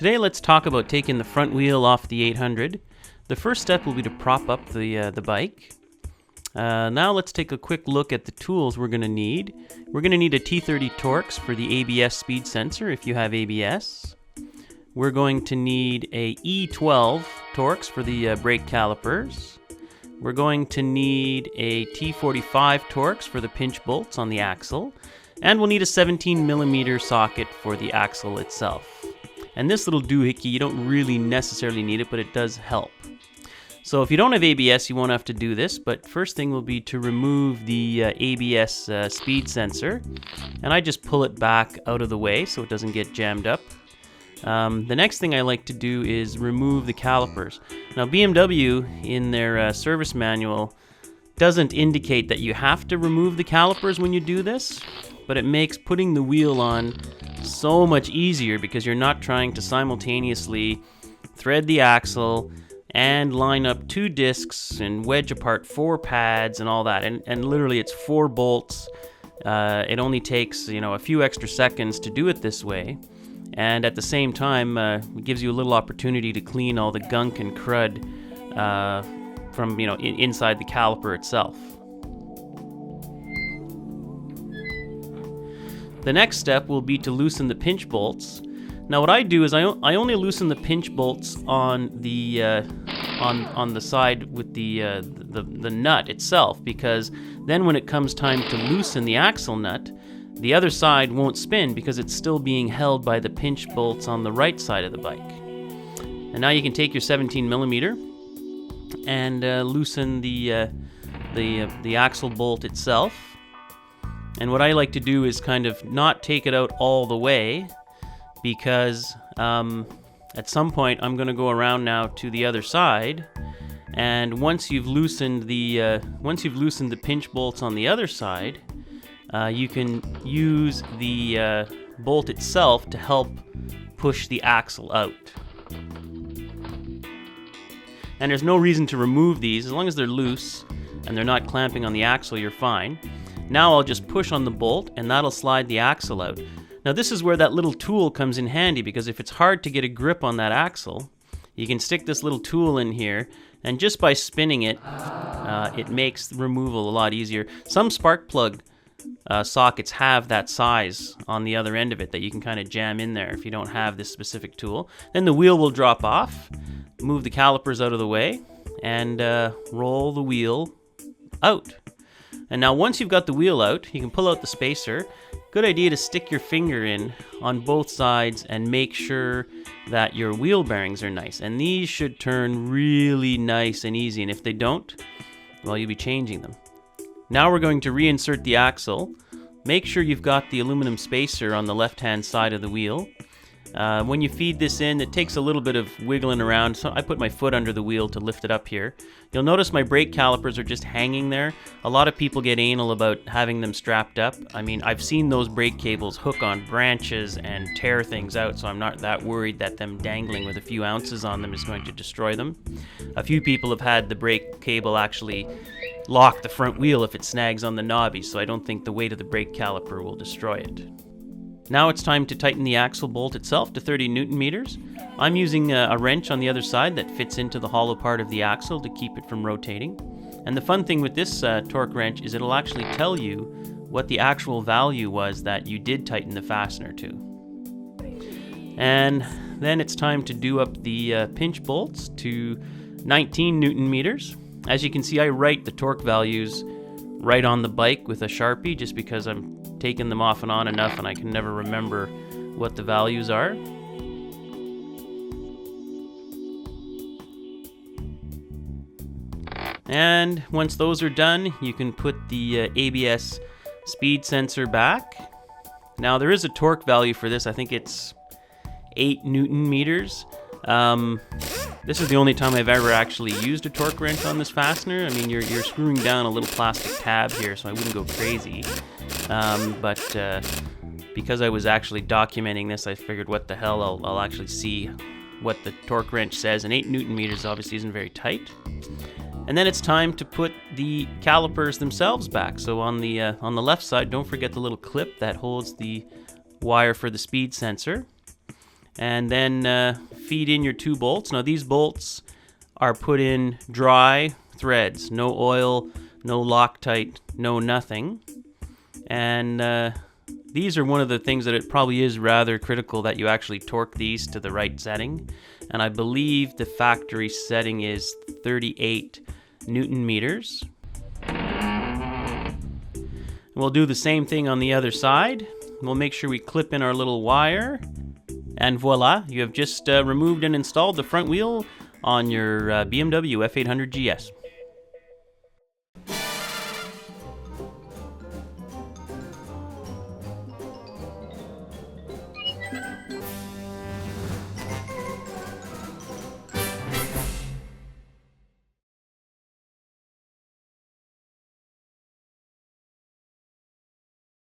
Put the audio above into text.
Today let's talk about taking the front wheel off the 800. The first step will be to prop up the bike. Now let's take a quick look at the tools we're going to need. We're going to need a T30 Torx for the ABS speed sensor if you have ABS. We're going to need a E12 Torx for the brake calipers. We're going to need a T45 Torx for the pinch bolts on the axle. And we'll need a 17mm socket for the axle itself. And this little doohickey, you don't really necessarily need it, but it does help. So if you don't have ABS, you won't have to do this, but first thing will be to remove the ABS speed sensor. And I just pull it back out of the way so it doesn't get jammed up. The next thing I like to do is remove the calipers. Now BMW, in their service manual, doesn't indicate that you have to remove the calipers when you do this, but it makes putting the wheel on so much easier because you're not trying to simultaneously thread the axle and line up 2 discs and wedge apart 4 pads and all that. And literally it's 4 bolts. It only takes, a few extra seconds to do it this way. And at the same time, it gives you a little opportunity to clean all the gunk and crud from, inside the caliper itself. The next step will be to loosen the pinch bolts. Now what I do is I only loosen the pinch bolts on the on the side with the nut itself, because then when it comes time to loosen the axle nut, the other side won't spin because it's still being held by the pinch bolts on the right side of the bike. And now you can take your 17mm and loosen the axle bolt itself. And what I like to do is kind of not take it out all the way, because at some point I'm going to go around now to the other side, and once you've loosened the pinch bolts on the other side, you can use the bolt itself to help push the axle out. And there's no reason to remove these. As long as they're loose and they're not clamping on the axle, you're fine. Now I'll just push on the bolt and that'll slide the axle out. Now this is where that little tool comes in handy, because if it's hard to get a grip on that axle, you can stick this little tool in here, and just by spinning it, it makes the removal a lot easier. Some spark plug sockets have that size on the other end of it that you can kind of jam in there if you don't have this specific tool. Then the wheel will drop off, move the calipers out of the way, and roll the wheel out. And now once you've got the wheel out, you can pull out the spacer. Good idea to stick your finger in on both sides and make sure that your wheel bearings are nice. And these should turn really nice and easy, and if they don't, well, you'll be changing them. Now we're going to reinsert the axle. Make sure you've got the aluminum spacer on the left-hand side of the wheel. When you feed this in, it takes a little bit of wiggling around, so I put my foot under the wheel to lift it up here. You'll notice my brake calipers are just hanging there. A lot of people get anal about having them strapped up. I mean, I've seen those brake cables hook on branches and tear things out, so I'm not that worried that them dangling with a few ounces on them is going to destroy them. A few people have had the brake cable actually lock the front wheel if it snags on the knobby, so I don't think the weight of the brake caliper will destroy it. Now it's time to tighten the axle bolt itself to 30 Newton meters. I'm using a wrench on the other side that fits into the hollow part of the axle to keep it from rotating. And the fun thing with this torque wrench is it'll actually tell you what the actual value was that you did tighten the fastener to. And then it's time to do up the pinch bolts to 19 Newton meters. As you can see, I write the torque values right on the bike with a Sharpie just because I'm taking them off and on enough and I can never remember what the values are. And once those are done, you can put the ABS speed sensor back. Now there is a torque value for this. I think it's 8 Newton meters. This is the only time I've ever actually used a torque wrench on this fastener. I mean, you're screwing down a little plastic tab here, so I wouldn't go crazy. But because I was actually documenting this, I figured what the hell, I'll actually see what the torque wrench says, and 8 Newton meters obviously isn't very tight. And then it's time to put the calipers themselves back. So on the left side, don't forget the little clip that holds the wire for the speed sensor. and then feed in your 2 bolts. Now these bolts are put in dry threads, no oil, no Loctite, no nothing. And these are one of the things that it probably is rather critical that you actually torque these to the right setting. And I believe the factory setting is 38 Newton meters. We'll do the same thing on the other side. We'll make sure we clip in our little wire. And voila, you have just removed and installed the front wheel on your BMW F800GS.